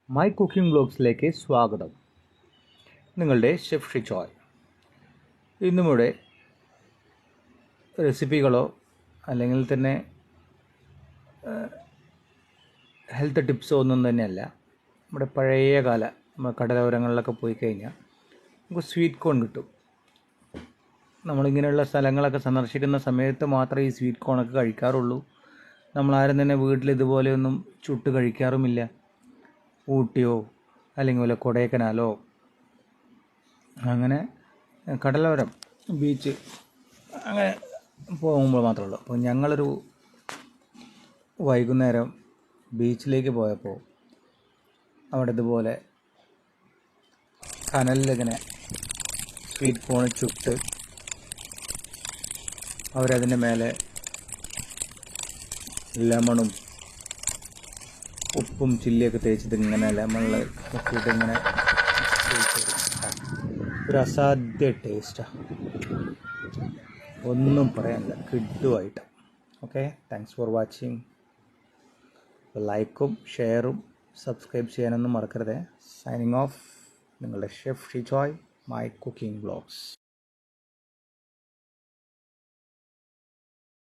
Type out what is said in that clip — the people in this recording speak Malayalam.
മൈ കുക്കിംഗ് ബ്ലോഗ്സിലേക്ക് സ്വാഗതം. നിങ്ങളുടെ ഷെഫ് ഷിജോയ്. ഇന്നുമിവിടെ റെസിപ്പികളോ അല്ലെങ്കിൽ തന്നെ ഹെൽത്ത് ടിപ്സോ ഒന്നും തന്നെയല്ല. നമ്മുടെ പഴയ കാല കടലോരങ്ങളിലൊക്കെ പോയി കഴിഞ്ഞാൽ നമുക്ക് സ്വീറ്റ് കോൺ കിട്ടും. നമ്മളിങ്ങനെയുള്ള സ്ഥലങ്ങളൊക്കെ സന്ദർശിക്കുന്ന സമയത്ത് മാത്രമേ ഈ സ്വീറ്റ് കോണൊക്കെ കഴിക്കാറുള്ളൂ. നമ്മളാരും തന്നെ വീട്ടിൽ ഇതുപോലെയൊന്നും ചുട്ട് കഴിക്കാറുമില്ല. ഊട്ടിയോ അല്ലെങ്കിൽ വല്ല കൊടൈക്കനാലോ അങ്ങനെ കടലോരം ബീച്ച് അങ്ങനെ പോകുമ്പോൾ മാത്രമേ ഉള്ളൂ. അപ്പോൾ ഞങ്ങളൊരു വൈകുന്നേരം ബീച്ചിലേക്ക് പോയപ്പോൾ അവിടെ ഇതുപോലെ കനലിലിങ്ങനെ സ്വീറ്റ് കോൺ ചുട്ട് അവരതിൻ്റെ മേലെ ലെമണും ഉപ്പും ചില്ലിയൊക്കെ തേച്ചിട്ട് ഇങ്ങനെ ലെമണിൽ മുക്കിയിട്ട് ഇങ്ങനെ ഒരു അസാധ്യ ടേസ്റ്റാണ്. ഒന്നും പറയാനില്ല, കിഡുമായിട്ട്. Okay, thanks for watching. ലൈക്കും ഷെയറും സബ്സ്ക്രൈബ് ചെയ്യാനൊന്നും മറക്കരുത്. സൈനിങ് ഓഫ്, നിങ്ങളുടെ chef Shijoy, my cooking vlogs.